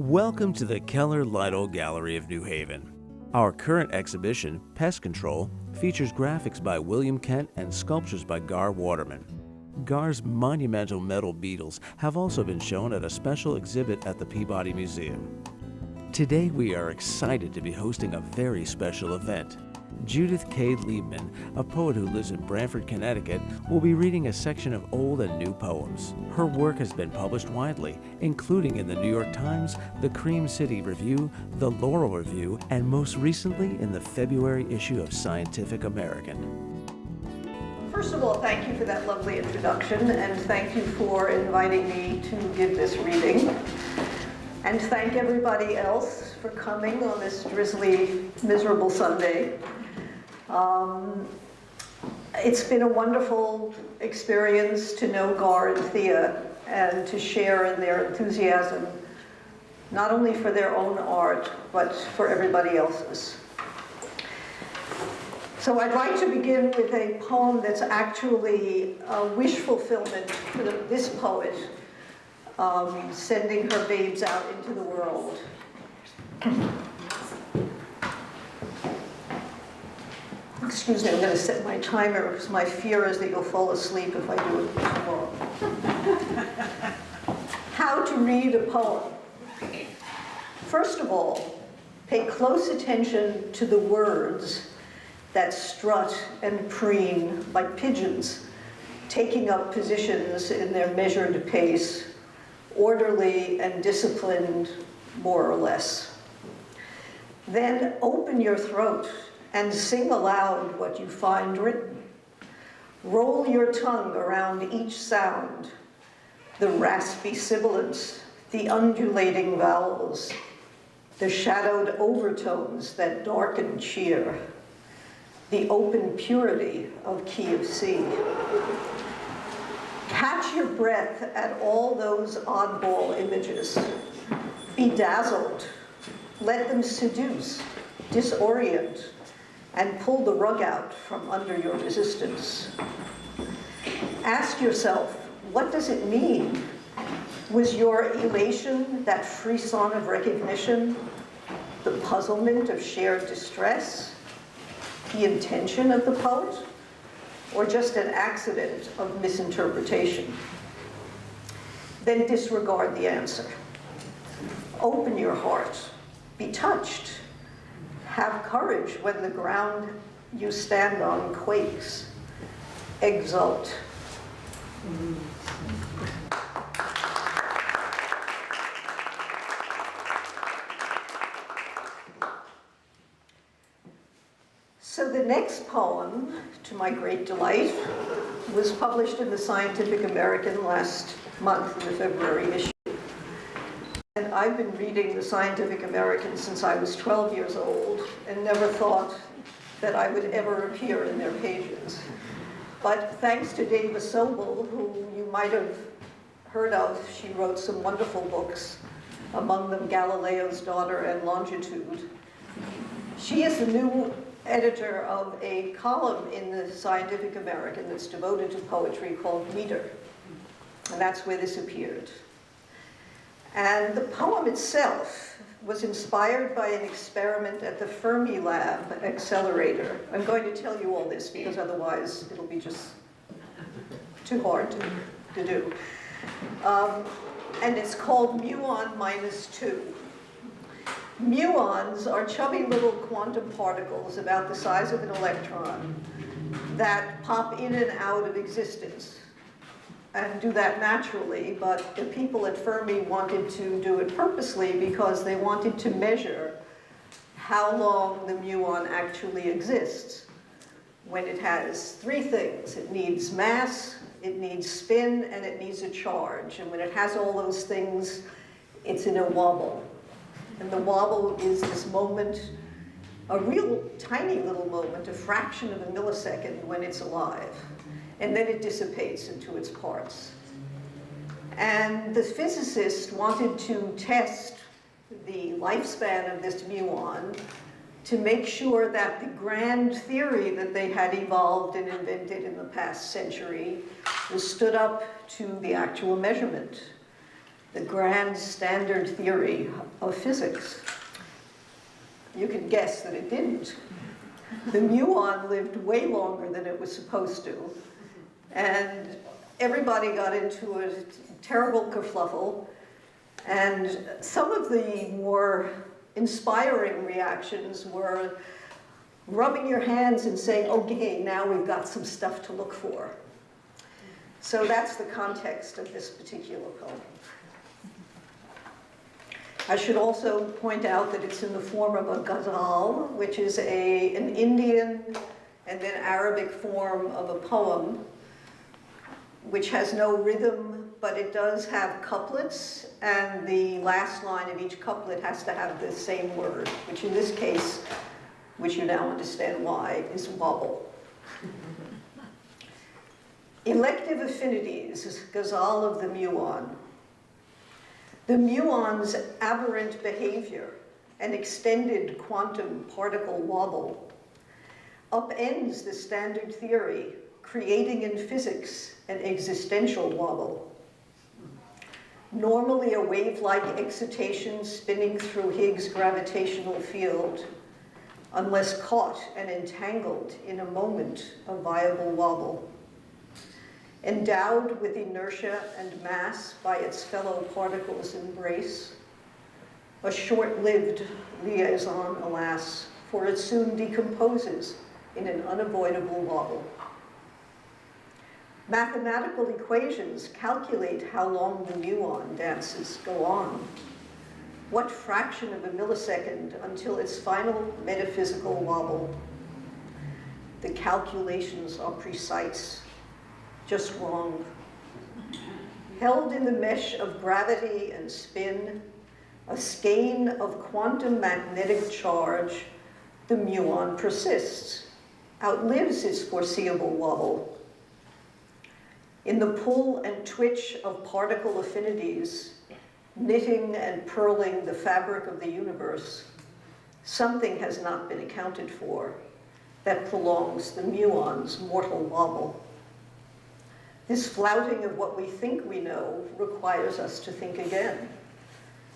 Welcome to the Keller-Lytle Gallery of New Haven. Our current exhibition, Pest Control, features graphics by William Kent and sculptures by Gar Waterman. Gar's monumental metal beetles have also been shown at a special exhibit at the Peabody Museum. Today we are excited to be hosting a very special event. Judith K. Liebmann, a poet who lives in Branford, Connecticut, will be reading a section of old and new poems. Her work has been published widely, including in the New York Times, the Cream City Review, the Laurel Review, and most recently in the February issue of Scientific American. First of all, thank you for that lovely introduction, and thank you for inviting me to give this reading. And thank everybody else for coming on this drizzly, miserable Sunday. It's been a wonderful experience to know Gar and Thea and to share in their enthusiasm, not only for their own art, but for everybody else's. So I'd like to begin with a poem that's actually a wish fulfillment for this poet, sending her babes out into the world. Excuse me, I'm going to set my timer because my fear is that you'll fall asleep if I do it too long. How to read a poem. First of all, pay close attention to the words that strut and preen like pigeons, taking up positions in their measured pace, orderly and disciplined, more or less. Then open your throat and sing aloud what you find written. Roll your tongue around each sound, the raspy sibilants, the undulating vowels, the shadowed overtones that darken cheer, the open purity of key of C. Catch your breath at all those oddball images. Be dazzled. Let them seduce, disorient, and pull the rug out from under your resistance. Ask yourself, what does it mean? Was your elation that frisson of recognition, the puzzlement of shared distress, the intention of the poet, or just an accident of misinterpretation? Then disregard the answer. Open your heart. Be touched. Have courage when the ground you stand on quakes. Exult. So the next poem, to my great delight, was published in the Scientific American last month in the February issue. And I've been reading the Scientific American since I was 12 years old and never thought that I would ever appear in their pages. But thanks to Dava Sobel, who you might have heard of, she wrote some wonderful books, among them Galileo's Daughter and Longitude. She is the new editor of a column in the Scientific American that's devoted to poetry called Meter. And that's where this appeared. And the poem itself was inspired by an experiment at the Fermi Lab accelerator. I'm going to tell you all this because otherwise it'll be just too hard to do. And it's called Muon Minus 2. Muons are chubby little quantum particles about the size of an electron that pop in and out of existence and do that naturally, but the people at Fermi wanted to do it purposely because they wanted to measure how long the muon actually exists when it has three things. It needs mass, it needs spin, and it needs a charge. And when it has all those things, it's in a wobble. And the wobble is this moment, a real tiny little moment, a fraction of a millisecond when it's alive. And then it dissipates into its parts. And the physicist wanted to test the lifespan of this muon to make sure that the grand theory that they had evolved and invented in the past century was stood up to the actual measurement. the grand standard theory of physics. You can guess that it didn't. The muon lived way longer than it was supposed to, and everybody got into a terrible kerfluffle, and some of the more inspiring reactions were rubbing your hands and saying, okay, now we've got some stuff to look for. So that's the context of this particular poem. I should also point out that it's in the form of a ghazal, which is an Indian and then Arabic form of a poem, which has no rhythm, but it does have couplets, and the last line of each couplet has to have the same word, which in this case, which you now understand why, is wobble. Elective affinities, ghazal of the muon. The muon's aberrant behavior and extended quantum particle wobble upends the standard theory, creating in physics an existential wobble. Normally a wave-like excitation spinning through Higgs' gravitational field, unless caught and entangled in a moment of viable wobble. Endowed with inertia and mass by its fellow particles' embrace, a short-lived liaison, alas, for it soon decomposes in an unavoidable wobble. Mathematical equations calculate how long the muon dances go on. What fraction of a millisecond until its final metaphysical wobble? The calculations are precise, just wrong. Held in the mesh of gravity and spin, a skein of quantum magnetic charge, the muon persists, outlives its foreseeable wobble. In the pull and twitch of particle affinities, knitting and purling the fabric of the universe, something has not been accounted for that prolongs the muon's mortal wobble. This flouting of what we think we know requires us to think again,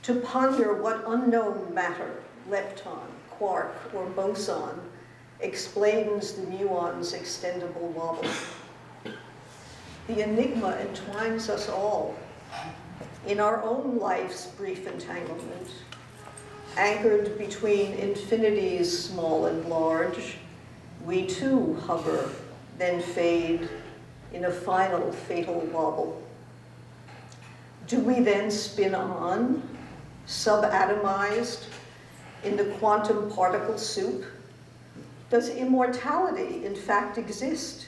to ponder what unknown matter, lepton, quark, or boson, explains the muon's extendable wobble. The enigma entwines us all in our own life's brief entanglement, anchored between infinities small and large. We too hover, then fade in a final fatal wobble. Do we then spin on, subatomized in the quantum particle soup? Does immortality in fact exist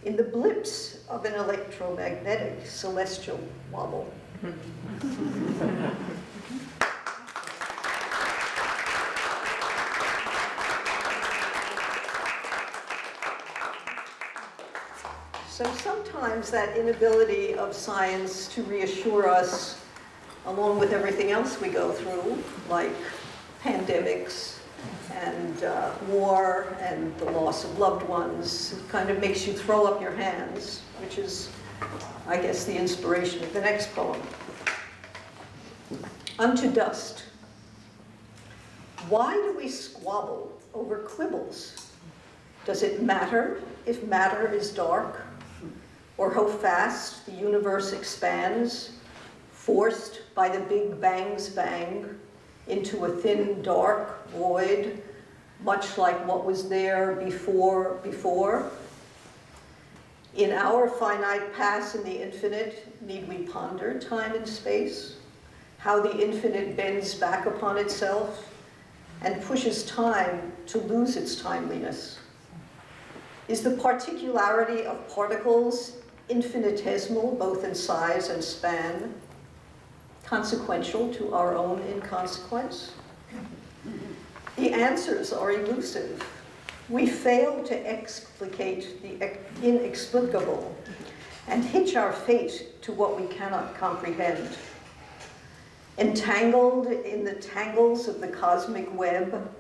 in the blips of an electromagnetic celestial wobble? So sometimes that inability of science to reassure us, along with everything else we go through, like pandemics and war and the loss of loved ones, kind of makes you throw up your hands, which is, I guess, the inspiration of the next poem. Unto Dust. Why do we squabble over quibbles? Does it matter if matter is dark, or how fast the universe expands, forced by the Big Bang's bang into a thin, dark void, much like what was there before? In our finite pass in the infinite, need we ponder time and space? How the infinite bends back upon itself and pushes time to lose its timeliness? Is the particularity of particles infinitesimal, both in size and span, consequential to our own inconsequence? The answers are elusive. We fail to explicate the inexplicable and hitch our fate to what we cannot comprehend. Entangled in the tangles of the cosmic web,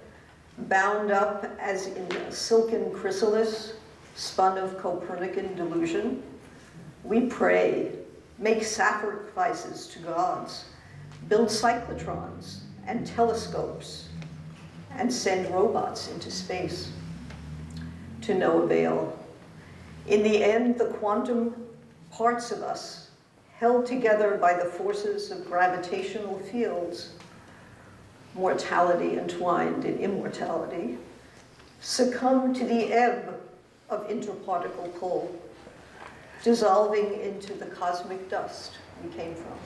bound up as in a silken chrysalis, spun of Copernican delusion, we pray make sacrifices to gods, build cyclotrons and telescopes, and send robots into space. To no avail. In the end, the quantum parts of us, held together by the forces of gravitational fields, mortality entwined in immortality, succumb to the ebb of interparticle pull, dissolving into the cosmic dust we came from.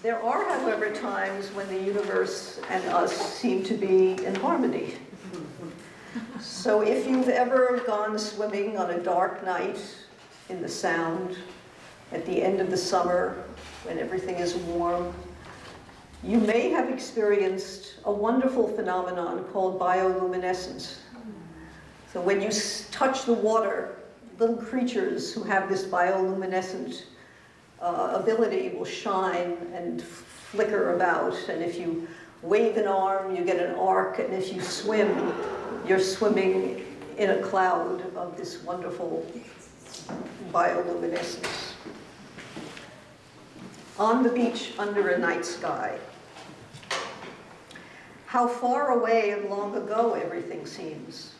There are, however, times when the universe and us seem to be in harmony. So if you've ever gone swimming on a dark night in the Sound at the end of the summer when everything is warm, you may have experienced a wonderful phenomenon called bioluminescence. So when you touch the water, little creatures who have this bioluminescent ability will shine and flicker about, and if you wave an arm, you get an arc, and if you swim, you're swimming in a cloud of this wonderful bioluminescence. On the beach under a night sky. How far away and long ago everything seems.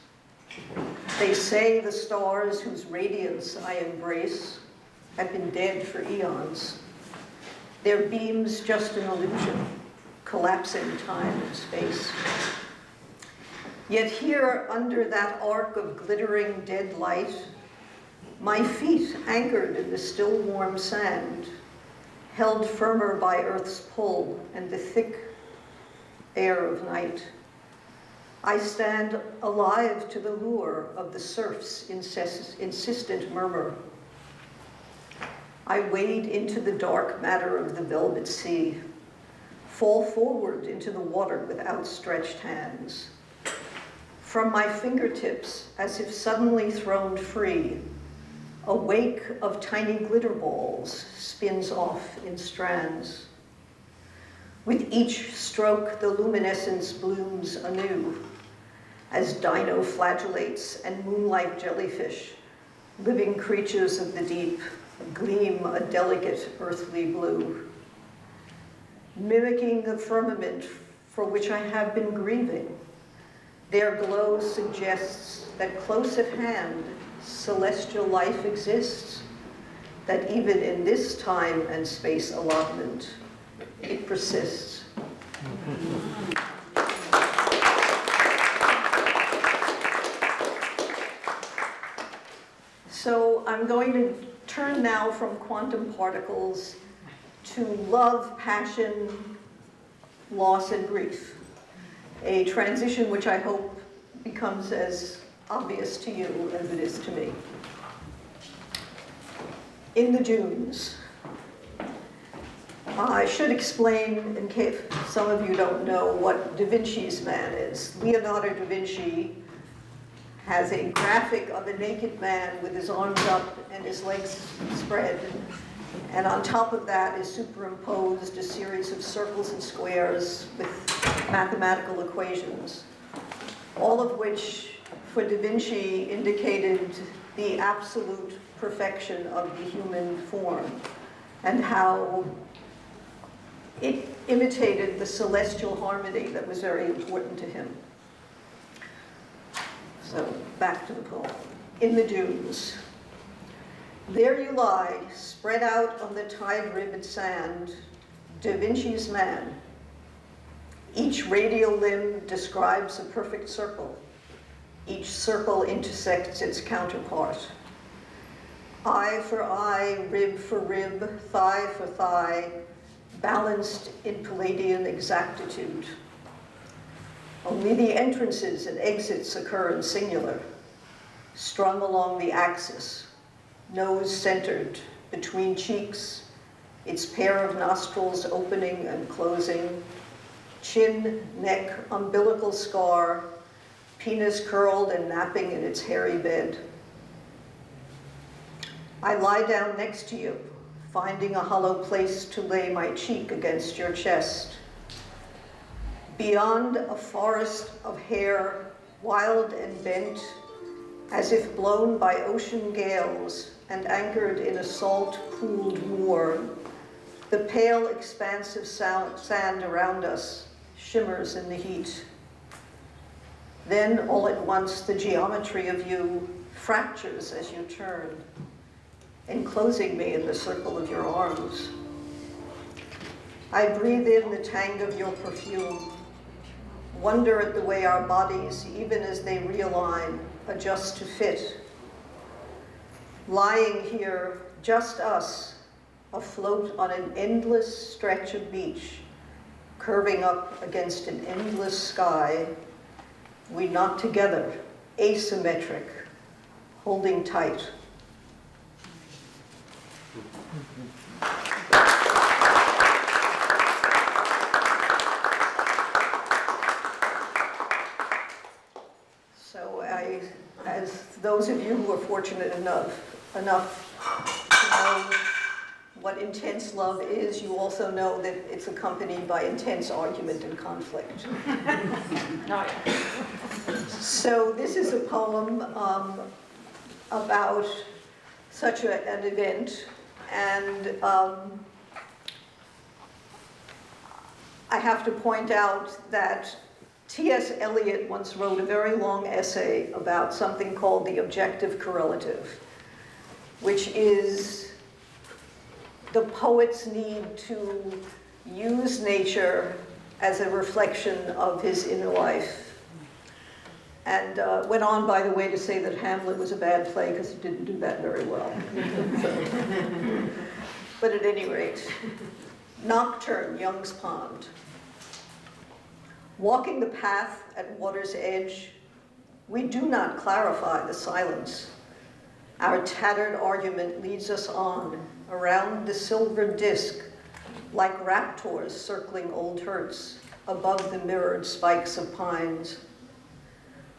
They say the stars whose radiance I embrace have been dead for eons. Their beams just an illusion, collapsing time and space. Yet here, under that arc of glittering dead light, my feet anchored in the still warm sand, held firmer by Earth's pull and the thick air of night. I stand alive to the lure of the surf's insistent murmur. I wade into the dark matter of the velvet sea, fall forward into the water with outstretched hands. From my fingertips, as if suddenly thrown free, a wake of tiny glitter balls spins off in strands. With each stroke, the luminescence blooms anew, as dinoflagellates and moonlight jellyfish, living creatures of the deep, gleam a delicate earthly blue. Mimicking the firmament for which I have been grieving, their glow suggests that close at hand, celestial life exists, that even in this time and space allotment, it persists. So I'm going to turn now from quantum particles to love, passion, loss, and grief. A transition which I hope becomes as obvious to you as it is to me. In the Dunes. I should explain, in case some of you don't know, what Da Vinci's man is. Leonardo da Vinci has a graphic of a naked man with his arms up and his legs spread. And on top of that is superimposed a series of circles and squares with mathematical equations, all of which, for Da Vinci, indicated the absolute perfection of the human form and how it imitated the celestial harmony that was very important to him. So back to the poem. In the Dunes. There you lie, spread out on the tide-ribbed sand, Da Vinci's man. Each radial limb describes a perfect circle. Each circle intersects its counterpart. Eye for eye, rib for rib, thigh for thigh, balanced in Palladian exactitude. Only the entrances and exits occur in singular, strung along the axis, nose centered between cheeks, its pair of nostrils opening and closing, chin, neck, umbilical scar, penis curled and napping in its hairy bed. I lie down next to you, finding a hollow place to lay my cheek against your chest. Beyond a forest of hair, wild and bent, as if blown by ocean gales and anchored in a salt-pooled moor, the pale expanse of sand around us shimmers in the heat. Then, all at once, the geometry of you fractures as you turn, enclosing me in the circle of your arms. I breathe in the tang of your perfume, wonder at the way our bodies, even as they realign, adjust to fit. Lying here, just us, afloat on an endless stretch of beach, curving up against an endless sky, we knot together, asymmetric, holding tight. So as those of you who are fortunate enough to know what intense love is, you also know that it's accompanied by intense argument and conflict. So this is a poem about such an event, and I have to point out that T.S. Eliot once wrote a very long essay about something called the objective correlative, which is the poet's need to use nature as a reflection of his inner life. And went on, by the way, to say that Hamlet was a bad play because it didn't do that very well. But at any rate, Nocturne, Young's Pond. Walking the path at water's edge, we do not clarify the silence. Our tattered argument leads us on, around the silver disk, like raptors circling old hurts, above the mirrored spikes of pines.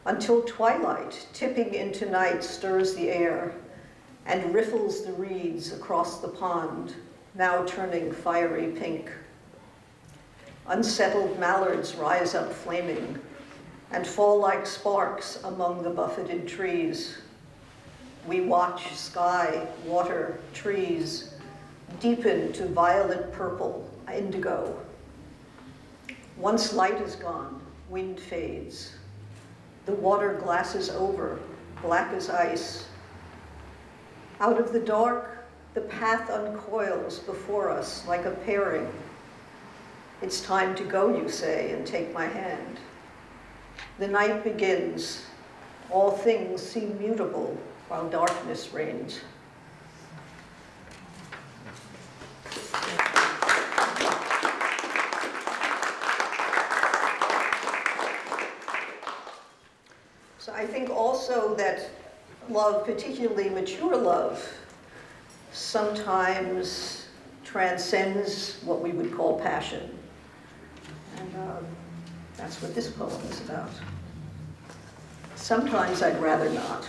Until twilight, tipping into night, stirs the air and riffles the reeds across the pond, now turning fiery pink. Unsettled mallards rise up flaming and fall like sparks among the buffeted trees. We watch sky, water, trees deepen to violet purple, indigo. Once light is gone, wind fades. The water glasses over, black as ice. Out of the dark, the path uncoils before us like a pairing. It's time to go, you say, and take my hand. The night begins. All things seem mutable while darkness reigns. So I think also that love, particularly mature love, sometimes transcends what we would call passion. And that's what this poem is about. Sometimes I'd rather not.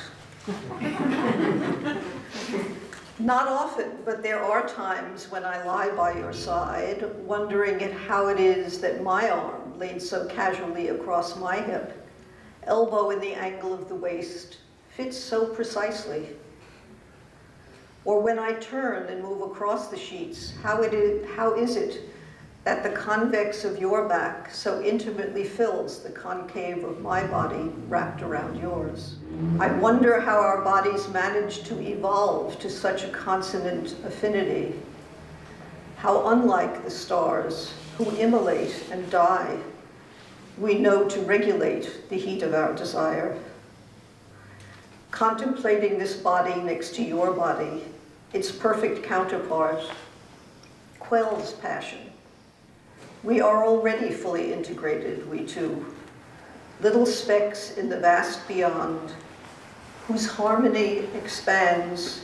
Not often, but there are times when I lie by your side, wondering at how it is that my arm, laid so casually across my hip, elbow in the angle of the waist, fits so precisely. Or when I turn and move across the sheets, how is it that the convex of your back so intimately fills the concave of my body wrapped around yours? I wonder how our bodies manage to evolve to such a consonant affinity. How unlike the stars who immolate and die, we know to regulate the heat of our desire. Contemplating this body next to your body, its perfect counterpart, quells passion. We are already fully integrated, we two, little specks in the vast beyond, whose harmony expands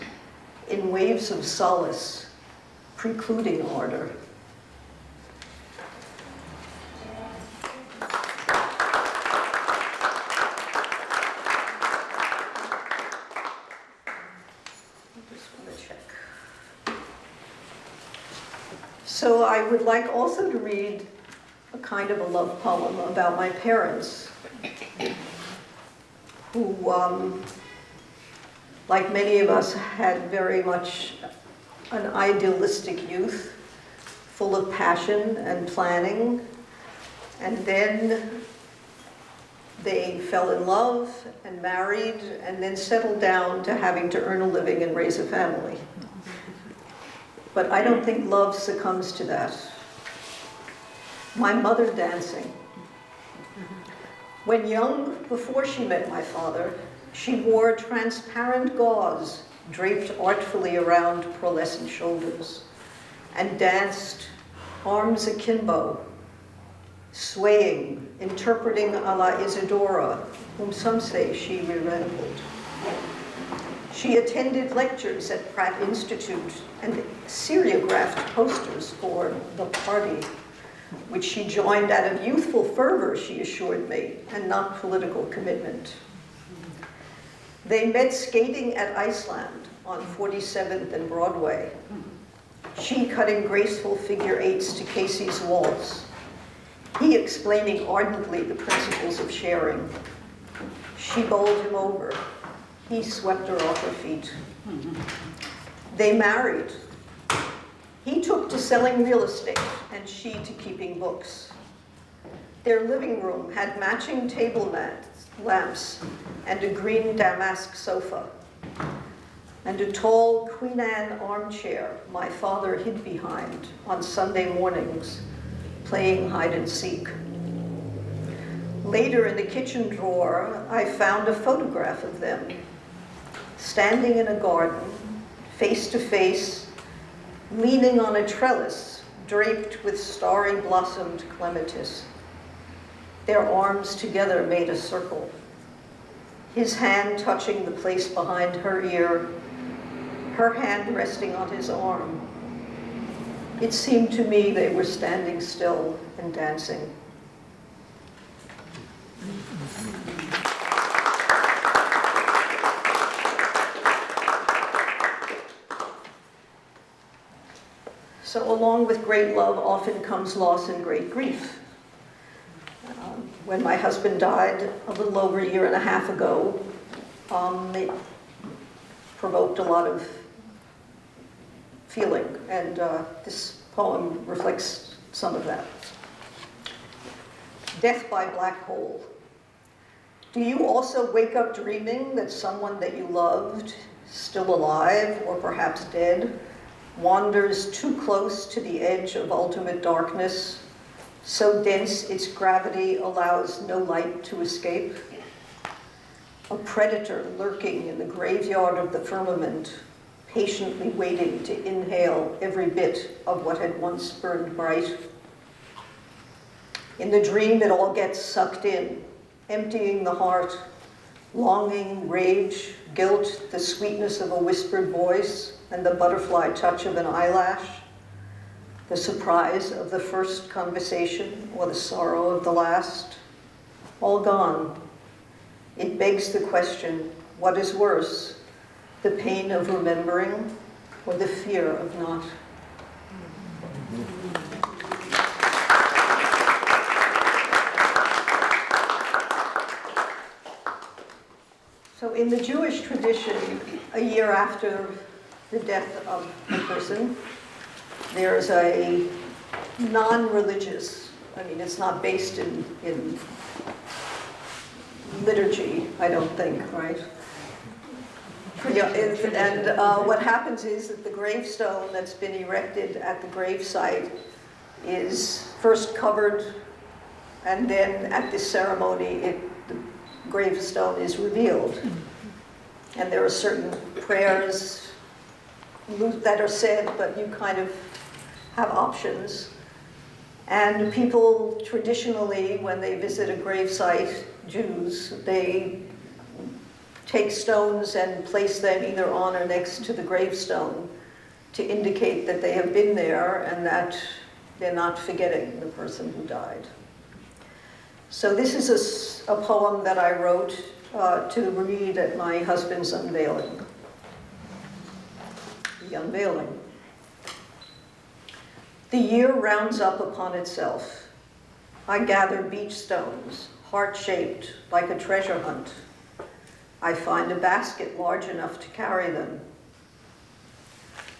in waves of solace, precluding order. So I would like also to read a kind of a love poem about my parents, who, like many of us, had very much an idealistic youth, full of passion and planning, and then they fell in love and married and then settled down to having to earn a living and raise a family. But I don't think love succumbs to that. My mother dancing. When young, before she met my father, she wore transparent gauze draped artfully around pearlescent shoulders and danced arms akimbo, swaying, interpreting a la Isadora, whom some say she resembled. She attended lectures at Pratt Institute and seriographed posters for The Party, which she joined out of youthful fervor, she assured me, and not political commitment. They met skating at Iceland on 47th and Broadway, she cutting graceful figure eights to Casey's waltz, he explaining ardently the principles of sharing. She bowled him over. He swept her off her feet. They married. He took to selling real estate and she to keeping books. Their living room had matching table lamps and a green damask sofa and a tall Queen Anne armchair my father hid behind on Sunday mornings, playing hide and seek. Later in the kitchen drawer, I found a photograph of them, standing in a garden, face to face, leaning on a trellis draped with starry blossomed clematis. Their arms together made a circle, his hand touching the place behind her ear, her hand resting on his arm. It seemed to me they were standing still and dancing. So along with great love often comes loss and great grief. When my husband died a little over a year and a half ago, it provoked a lot of feeling, and this poem reflects some of that. Death by black hole. Do you also wake up dreaming that someone that you loved, still alive or perhaps dead, wanders too close to the edge of ultimate darkness, so dense its gravity allows no light to escape? A predator lurking in the graveyard of the firmament, patiently waiting to inhale every bit of what had once burned bright. In the dream, it all gets sucked in, emptying the heart, longing, rage, guilt, the sweetness of a whispered voice, and the butterfly touch of an eyelash, the surprise of the first conversation or the sorrow of the last, all gone. It begs the question, what is worse, the pain of remembering or the fear of not? So in the Jewish tradition, a year after the death of a person, there's a non-religious, I mean, it's not based in liturgy, I don't think, right? Yeah, and what happens is that the gravestone that's been erected at the gravesite is first covered, and then at this ceremony, the gravestone is revealed. And there are certain prayers that are said, but you kind of have options. And people traditionally, when they visit a gravesite, Jews, they take stones and place them either on or next to the gravestone to indicate that they have been there and that they're not forgetting the person who died. So this is a poem that I wrote to read at my husband's unveiling. The unveiling. The year rounds up upon itself. I gather beach stones, heart-shaped like a treasure hunt. I find a basket large enough to carry them.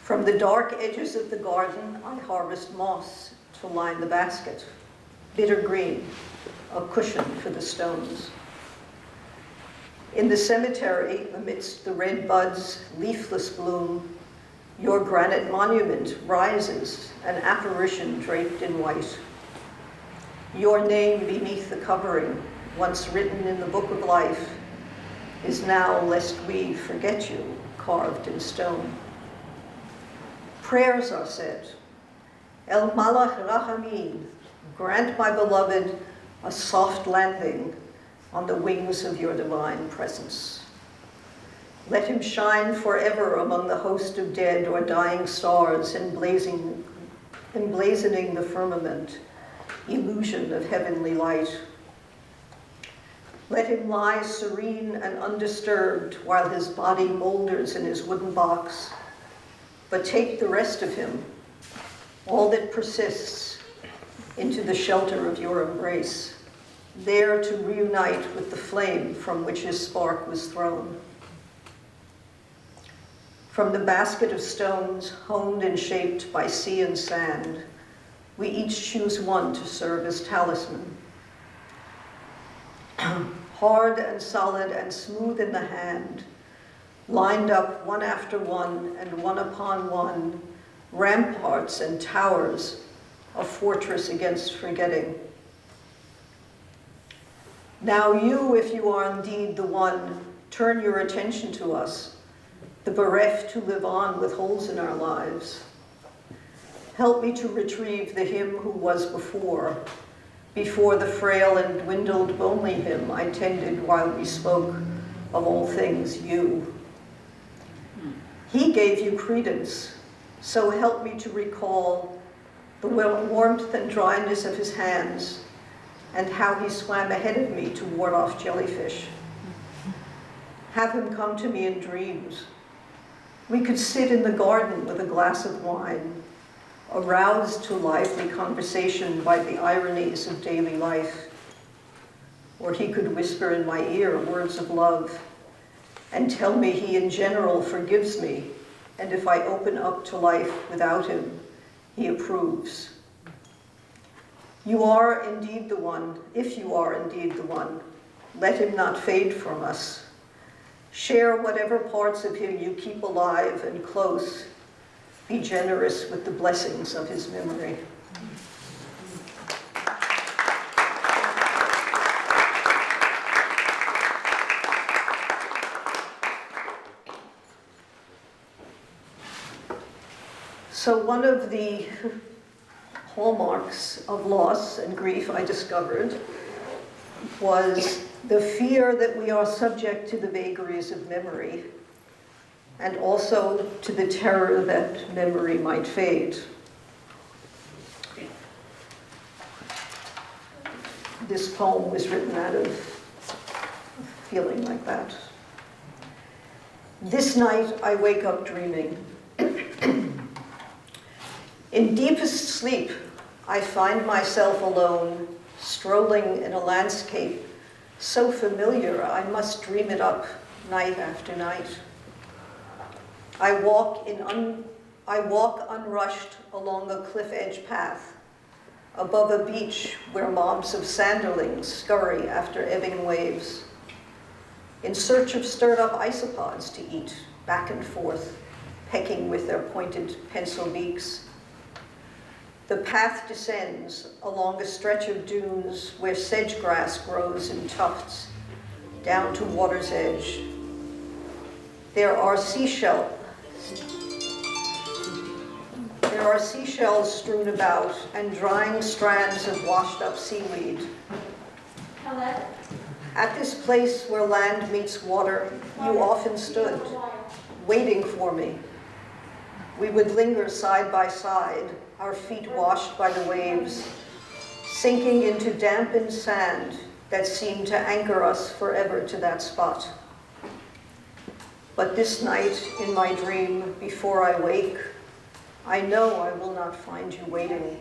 From the dark edges of the garden, I harvest moss to line the basket. Bitter green, a cushion for the stones. In the cemetery, amidst the red buds, leafless bloom, your granite monument rises, an apparition draped in white. Your name beneath the covering, once written in the book of life, is now, lest we forget you, carved in stone. Prayers are said. El Malach Rahamim, grant my beloved a soft landing on the wings of your divine presence. Let him shine forever among the host of dead or dying stars, emblazoning the firmament, illusion of heavenly light. Let him lie serene and undisturbed while his body molders in his wooden box, but take the rest of him, all that persists, into the shelter of your embrace, there to reunite with the flame from which his spark was thrown. From the basket of stones, honed and shaped by sea and sand, we each choose one to serve as talisman. Hard and solid and smooth in the hand, lined up one after one and one upon one, ramparts and towers, a fortress against forgetting. Now you, if you are indeed the one, turn your attention to us, the bereft who live on with holes in our lives. Help me to retrieve the him who was before the frail and dwindled lonely him I tended while we spoke of all things you. He gave you credence, so help me to recall the warmth and dryness of his hands and how he swam ahead of me to ward off jellyfish. Have him come to me in dreams. We could sit in the garden with a glass of wine, aroused to lively conversation by the ironies of daily life. Or he could whisper in my ear words of love and tell me he in general forgives me, and if I open up to life without him, he approves. You are indeed the one. If you are indeed the one, let him not fade from us. Share whatever parts of him you keep alive and close. Be generous with the blessings of his memory. So one of the hallmarks of loss and grief I discovered was the fear that we are subject to the vagaries of memory, and also to the terror that memory might fade. This poem was written out of a feeling like that. This night I wake up dreaming. In deepest sleep, I find myself alone, strolling in a landscape so familiar I must dream it up night after night. I walk unrushed along a cliff-edge path, above a beach where mobs of sanderlings scurry after ebbing waves, in search of stirred-up isopods to eat, back and forth, pecking with their pointed pencil beaks. The path descends along a stretch of dunes where sedge grass grows in tufts, down to water's edge. There are seashells strewn about and drying strands of washed up seaweed. Hello? At this place where land meets water, you often stood, waiting for me. We would linger side by side, our feet washed by the waves, sinking into dampened sand that seemed to anchor us forever to that spot. But this night, in my dream, before I wake, I know I will not find you waiting.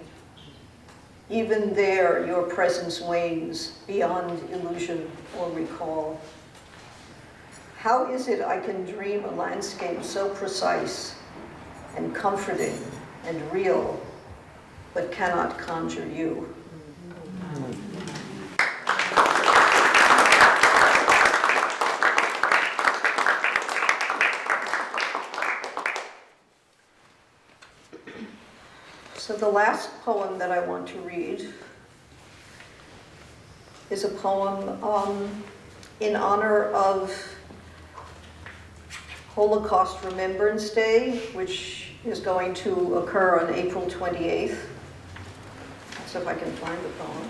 even there your presence wanes beyond illusion or recall. How is it I can dream a landscape so precise and comforting and real, but cannot conjure you? So the last poem that I want to read is a poem in honor of Holocaust Remembrance Day, which is going to occur on April 28th. Let's see if I can find the poem.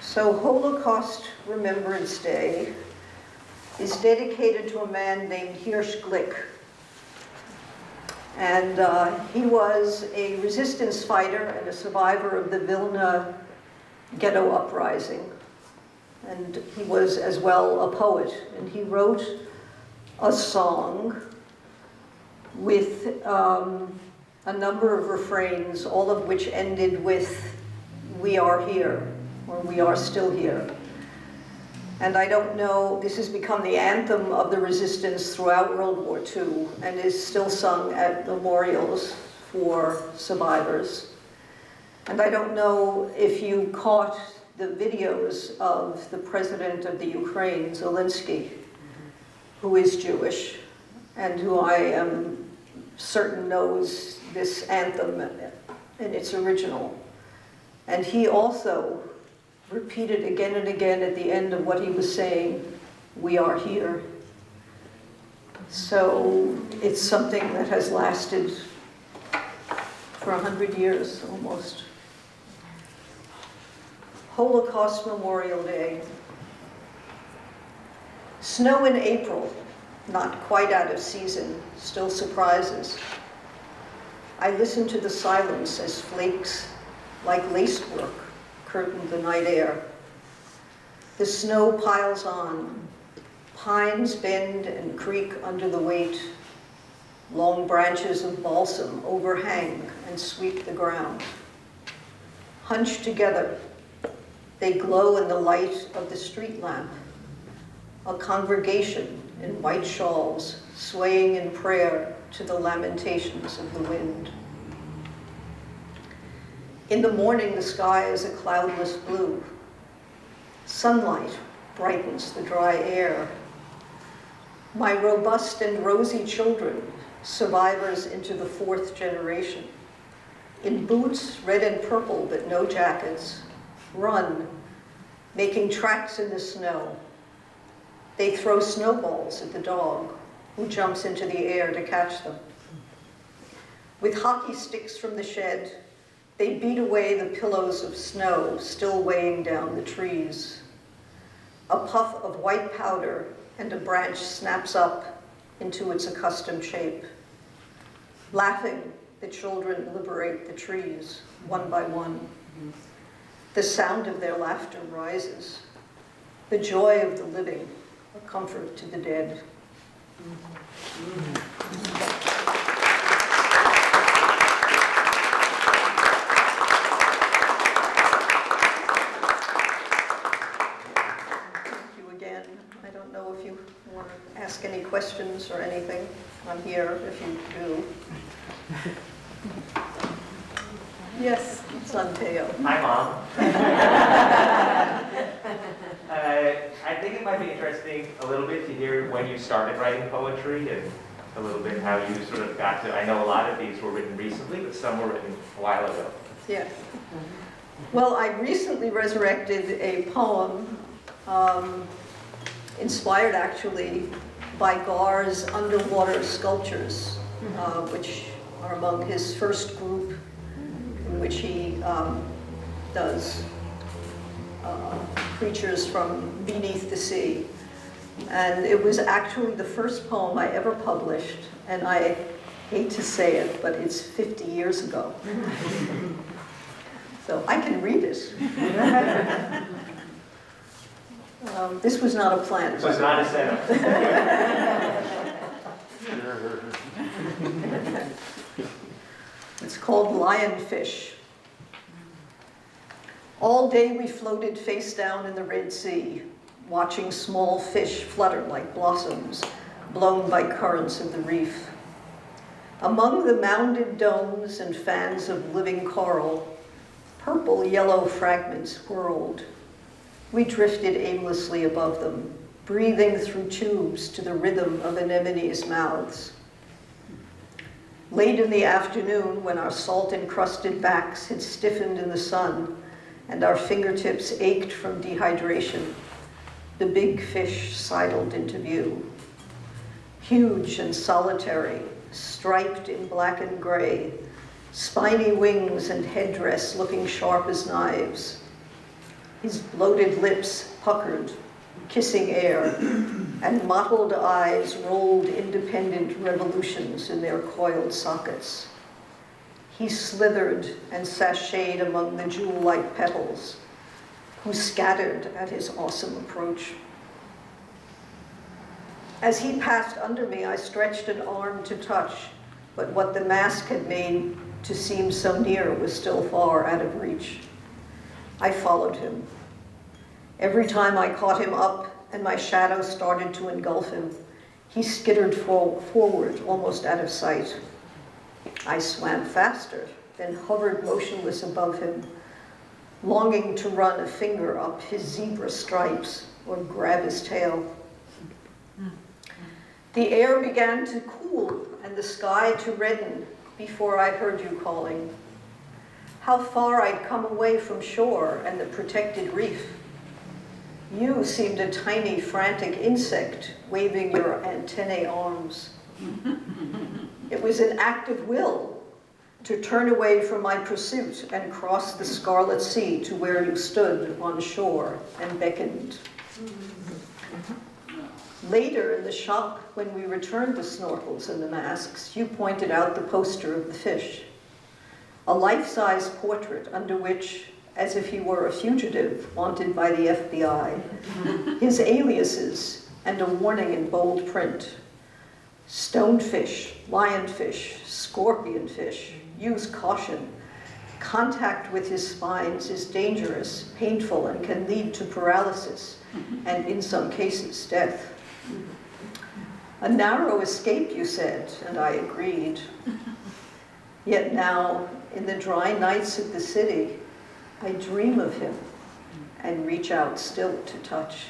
So Holocaust Remembrance Day is dedicated to a man named Hirsch Glick. And he was a resistance fighter and a survivor of the Vilna ghetto uprising. And he was as well a poet. And he wrote a song with a number of refrains, all of which ended with, "We are here," or "We are still here." And I don't know, this has become the anthem of the resistance throughout World War II and is still sung at memorials for survivors. And I don't know if you caught the videos of the president of the Ukraine, Zelensky, who is Jewish and who I am certain knows this anthem in its original. And he also repeated again and again at the end of what he was saying, "We are here." So it's something that has lasted for 100 years almost. Holocaust Memorial Day. Snow in April, not quite out of season, still surprises. I listen to the silence as flakes like lacework curtain the night air. The snow piles on. Pines bend and creak under the weight. Long branches of balsam overhang and sweep the ground. Hunched together, they glow in the light of the street lamp. A congregation in white shawls swaying in prayer to the lamentations of the wind. In the morning, the sky is a cloudless blue. Sunlight brightens the dry air. My robust and rosy children, survivors into the 4th generation, in boots red and purple but no jackets, run, making tracks in the snow. They throw snowballs at the dog, who jumps into the air to catch them. With hockey sticks from the shed, they beat away the pillows of snow still weighing down the trees. A puff of white powder and a branch snaps up into its accustomed shape. Laughing, the children liberate the trees, one by one. The sound of their laughter rises. The joy of the living, a comfort to the dead. Ask any questions or anything. I'm here if you do. Yes, Santiago. Hi, Mom. I think it might be interesting a little bit to hear when you started writing poetry and a little bit how you sort of got to, I know a lot of these were written recently, but some were written a while ago. Yes. Well, I recently resurrected a poem inspired actually by Gar's underwater sculptures, which are among his first group in which he does creatures from beneath the sea. And it was actually the first poem I ever published, and I hate to say it, but it's 50 years ago. So I can read it. This was not a plan. This was not a setup. It's called Lionfish. All day we floated face down in the Red Sea, watching small fish flutter like blossoms, blown by currents of the reef. Among the mounded domes and fans of living coral, purple yellow fragments whirled. We drifted aimlessly above them, breathing through tubes to the rhythm of anemones' mouths. Late in the afternoon, when our salt-encrusted backs had stiffened in the sun and our fingertips ached from dehydration, the big fish sidled into view. Huge and solitary, striped in black and gray, spiny wings and headdress looking sharp as knives. His bloated lips puckered, kissing air, and mottled eyes rolled independent revolutions in their coiled sockets. He slithered and sashayed among the jewel-like petals, who scattered at his awesome approach. As he passed under me, I stretched an arm to touch, but what the mask had made to seem so near was still far out of reach. I followed him. Every time I caught him up and my shadow started to engulf him, he skittered forward, almost out of sight. I swam faster, then hovered motionless above him, longing to run a finger up his zebra stripes or grab his tail. The air began to cool and the sky to redden before I heard you calling. How far I'd come away from shore and the protected reef. You seemed a tiny, frantic insect waving your antennae arms. It was an act of will to turn away from my pursuit and cross the scarlet sea to where you stood on shore and beckoned. Later in the shop, when we returned the snorkels and the masks, you pointed out the poster of the fish, a life-size portrait under which, as if he were a fugitive wanted by the FBI, his aliases and a warning in bold print. Stonefish, lionfish, scorpionfish, use caution. Contact with his spines is dangerous, painful, and can lead to paralysis, and in some cases, death. A narrow escape, you said, and I agreed. Yet now, in the dry nights of the city, I dream of him and reach out still to touch.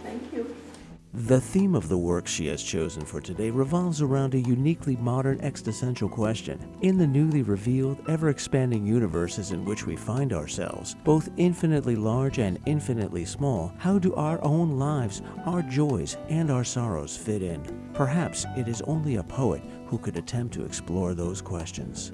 Thank you. The theme of the work she has chosen for today revolves around a uniquely modern existential question. In the newly revealed, ever-expanding universes in which we find ourselves, both infinitely large and infinitely small, how do our own lives, our joys, and our sorrows fit in? Perhaps it is only a poet who could attempt to explore those questions.